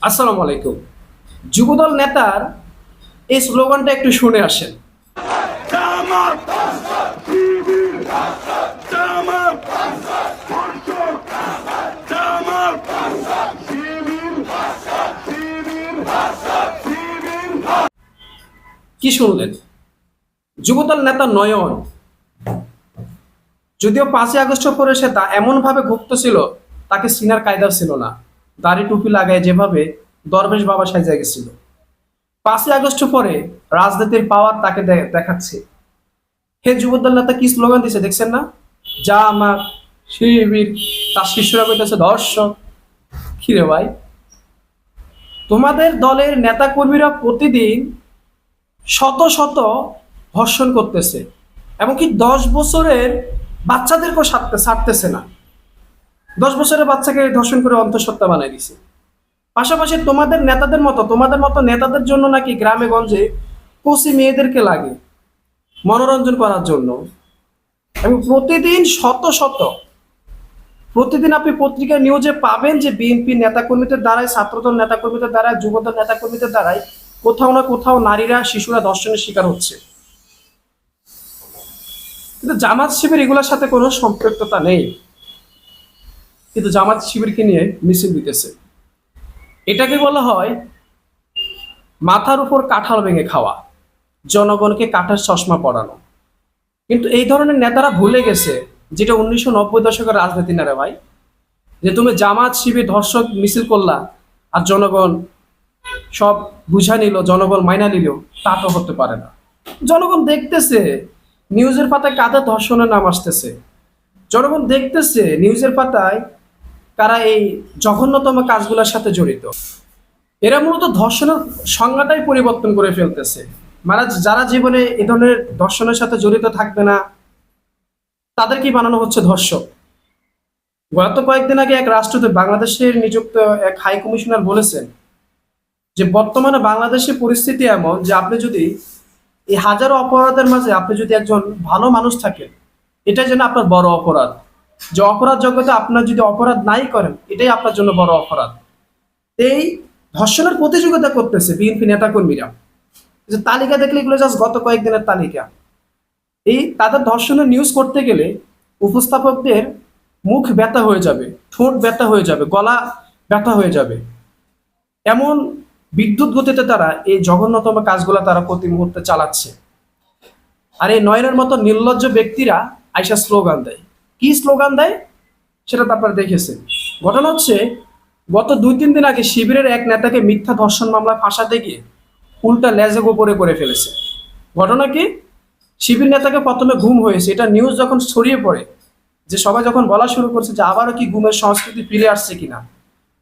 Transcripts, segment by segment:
আসসালামু আলাইকুম। যুবদল নেতার এই স্লোগানটা একটু শুনে আসেন। কি শুনলেন? যুবদল নেতা নয়ন যদিও 5ই আগস্টের পরে সে এমন ভাবে ঘুরতে ছিল, তাকে সিনার কায়দা ছিল না। দাড়ি টুপি লাগায় যেভাবে দরবেশ বাবা সাজা গেছিল, 5ই আগস্টের পরে রাজনীতির পাওয়ার তাকে দেখাচ্ছে। হে যুবদল নেতা কি স্লোগান দিছে দেখছেন না? যা আমার শিবির, তার শিষ্যরা কইতেছে ধর্ষক। কিরে ভাই, তোমাদের দলের নেতা কর্মীরা প্রতিদিন শত শত ধর্ষণ করতেছে, এমনকি 10 বছরের বাচ্চাদেরকেও ছাড়তেছে না। 10 বছরের বাচ্চাকে ধর্ষণ করে অন্তঃসত্ত্বা বানাই দিছে। পাশাপাশি তোমাদের মতো নেতাদের জন্য নাকি গ্রামে গঞ্জে কচি মেয়েদেরকে লাগে মনোরঞ্জন করার জন্য। এবং প্রতিদিন আপনি পত্রিকায় নিউজে পাবেন যে বিএনপি নেতাকর্মীদের দ্বারাই, ছাত্রদল নেতাকর্মীদের দ্বারাই, যুবদল নেতাকর্মীদের দ্বারাই কোথাও না কোথাও নারীরা, শিশুরা ধর্ষণের শিকার হচ্ছে। কিন্তু জামাত শিবির এগুলোর সাথে কোনো সম্পৃক্ততা নেই, কিন্তু জামাত শিবিরকে নিয়ে মিছিল দিতেছে। এটাকে বলা হয় মাথার উপর কাঁঠাল ভেঙে খাওয়া, জনগণকে কাঠের চশমা পড়ানো। কিন্তু এই ধরনের নেতারা ভুলে গেছে যেটা 1990 দশকের রাজনীতি না রে ভাই, যে তুমি জামাত শিবির ধর্ষক মিছিল করলা আর জনগণ সব বুঝা নিল, জনগণ মাইনা নিল, তা তো হতে পারে না। জনগণ দেখতেছে নিউজের পাতায় কাদের ধর্ষণের নাম আসতেছে, জনগণ দেখতেছে নিউজের পাতায় কারা এই জঘন্যতম কাজগুলোর সাথে জড়িত। এরা মূলত ধর্ষণের সংজ্ঞাটাই পরিবর্তন করে ফেলতেছে। মানে যারা জীবনে এ ধরনের ধর্ষণের সাথে জড়িত থাকবে না, তাদেরকেই বানানো হচ্ছে ধর্ষক। গত কয়েকদিন আগে এক রাষ্ট্রদূত, বাংলাদেশের নিযুক্ত এক হাই কমিশনার বলেছেন যে বর্তমানে বাংলাদেশের পরিস্থিতি এমন যে আপনি যদি এই হাজারো অপরাধের মাঝে আপনি যদি একজন ভালো মানুষ থাকেন, এটাই যেন আপনার বড় অপরাধ। যে অপরাধ জগতে আপনার যদি অপরাধ নাই করেন, এটাই আপনার জন্য বড় অপরাধ। এই ধর্ষণের প্রতিযোগিতা করতেছে বিএনপি নেতাকর্মীরা। যে তালিকা দেখলে এগুলো জাস্ট গত কয়েকদিনের তালিকা। এই তাদের ধর্ষণের নিউজ করতে গেলে উপস্থাপকদের মুখ ব্যথা হয়ে যাবে, ঠোঁট ব্যথা হয়ে যাবে, গলা ব্যথা হয়ে যাবে। এমন বিদ্যুৎ গতিতে তারা এই জঘন্যতম কাজগুলো তারা প্রতি মুহূর্তে চালাচ্ছে। আর এই নয়নের মতো নির্লজ্জ ব্যক্তিরা আইসা স্লোগান দেয়। কি স্লোগান দেয় সেটা তো আপনারা দেখেছেন। ঘটনা হচ্ছে, গত 2-3 দিন আগে শিবিরের এক নেতাকে মিথ্যা ধর্ষণ মামলায় ফাঁসাতে গিয়ে উল্টা লেজে গোপরে করে ফেলেছে। ঘটনা কি, শিবির নেতাকে প্রথমে ঘুম হয়েছে, এটা নিউজ যখন ছড়িয়ে পড়ে, যে সবাই যখন বলা শুরু করছে যে আবারও কি ঘুমের সংস্কৃতি ফিরে আসছে কিনা,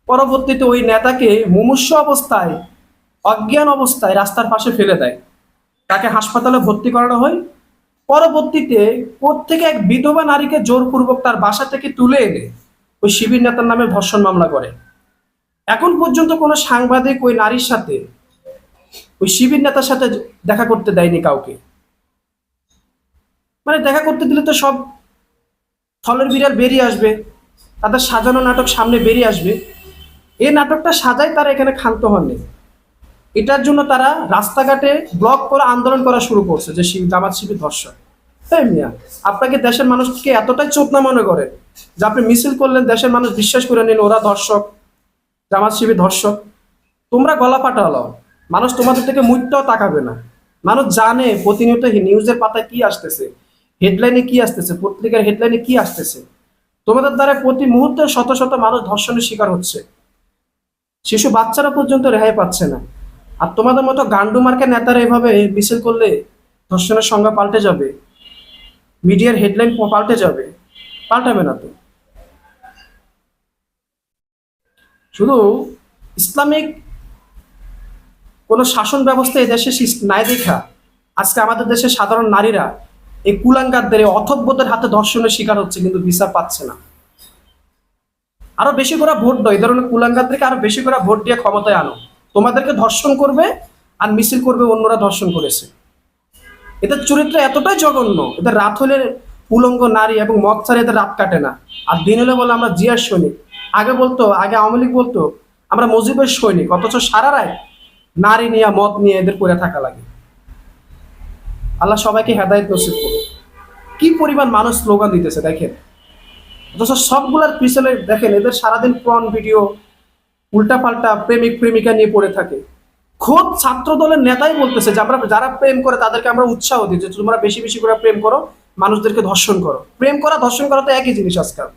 পরবর্তীতে ওই নেতাকে মুমূর্ষু অবস্থায়, অজ্ঞান অবস্থায় রাস্তার পাশে ফেলে দেয়। তাকে হাসপাতালে ভর্তি করানো হয়। পরবর্তীতে কোত্থেকে এক বিধবা নারীকে জোরপূর্বক তার বাসা থেকে তুলে এনে ওই শিবির নেতার নামে ধর্ষণ মামলা করে। এখন পর্যন্ত কোনো সাংবাদিক ওই নারীর সাথে, ওই শিবির নেতার সাথে দেখা করতে দেয়নি কাউকে। মানে দেখা করতে দিলে তো সব থলের বিড়াল বেরিয়ে আসবে, তাদের সাজানো নাটক সামনে বেরিয়ে আসবে। এই নাটকটা সাজাই তারা এখানে ক্ষান্ত হননি। এটার জন্য তারা রাস্তাঘাটে ব্লক করে আন্দোলন করা শুরু করছে যে জামাত শিবির ধর্ষক। তাই মিয়া, আপনাকে দেশের মানুষকে এতটাই চোদনা মনে করে যে আপনি মিছিল করলেন, দেশের মানুষ বিশ্বাস করে নিন ওরা ধর্ষক, জামাত শিবির ধর্ষক। তোমরা গলা ফাটালো, মানুষ তোমাদের থেকে মুখটাও তাকাবে না। মানুষ জানে প্রতিনিয়ত নিউজের পাতায় কি আসতেছে, হেডলাইনে কি আসতেছে, পত্রিকার হেডলাইনে কি আসতেছে। তোমাদের দ্বারা প্রতি মুহূর্তে শত শত মানুষ ধর্ষণের শিকার হচ্ছে, শিশু বাচ্চারা পর্যন্ত রেহাই পাচ্ছে না। আর তোমাদের মতো গান্ডু মার্কের নেতারা এভাবে মিছিল করলে ধর্ষণের সংজ্ঞা পাল্টে যাবে, মিডিয়ার হেডলাইন পাল্টে যাবে? পাল্টাবে না তো। শুধু ইসলামিক কোনো শাসন ব্যবস্থা এই দেশে নাই দেখা আজকে আমাদের দেশের সাধারণ নারীরা এই কুলাঙ্গারদের, এই অথব্যদের হাতে ধর্ষণের শিকার হচ্ছে, কিন্তু বিচার পাচ্ছে না। আরো বেশি করে ভোট দাও, এই ধরনের কুলাঙ্গারদেরকে আরো বেশি করে ভোট দিয়ে ক্ষমতায় আনো। তোমাদেরকে ধর্ষণ করবে আর মিছিল করবে অন্যরা ধর্ষণ করেছে। এদের চরিত্র এতটাই জঘন্য, এদের রাত হলে উলঙ্গ নারী এবং মদ ছাড়া এদের রাত কাটে না। আর দিন হলে বলে আমরা জিয়ার সৈনিক। আগে আওয়ামী লীগ বলতো আমরা মুজিবের সৈনিক, অথচ সারা রায় নারী নিয়ে মদ নিয়ে এদের পড়ে থাকা লাগে। আল্লাহ সবাইকে হেদায়েত নসিব করুন। কি পরিমাণ মানুষ স্লোগান দিতেছে দেখেন, অথচ সবগুলার পিছনে দেখেন এদের সারাদিন পর্ন ভিডিও, উল্টাপাল্টা প্রেমিক প্রেমিকা নিয়ে পড়ে থাকে। খোদ ছাত্র দলের নেতাই বলতেছে যে আমরা যারা প্রেম করে তাদেরকে আমরা উৎসাহ দিই যে তোমরা বেশি বেশি করে প্রেম করো, মানুষদেরকে ধর্ষণ করো। প্রেম করা ধর্ষণ করা তো একই জিনিস আজকাল।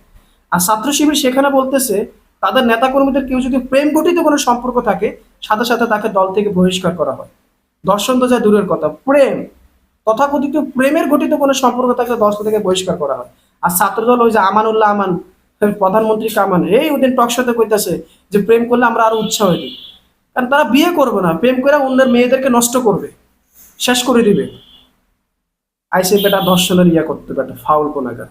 আর ছাত্র শিবির সেখানে বলতেছে তাদের নেতা কর্মীদের কেউ যদি প্রেম ঘটিত কোনো সম্পর্ক থাকে, সাথে সাথে তাকে দল থেকে বহিষ্কার করা হয়। ধর্ষণ তো যায় দূরের কথা, প্রেম, তথাকথিত প্রেমের ঘটিত কোনো সম্পর্ক থাকলে দল থেকে বহিষ্কার করা হয়। আর ছাত্রদল ওই যে আমানুল্লাহ আমান, প্রধানমন্ত্রী কামান, এই ওদিন টক শোতে কইতাছে যে প্রেম করলে আমরা আরো উৎসাহ দিই। কারণ তারা বিয়ে করবে না, প্রেম করে অন্যের মেয়েদেরকে নষ্ট করবে, শেষ করে দিবে। আইসে বেটা ধর্ষণের ইয়া করতে বেটা ফাউল কোনাগার।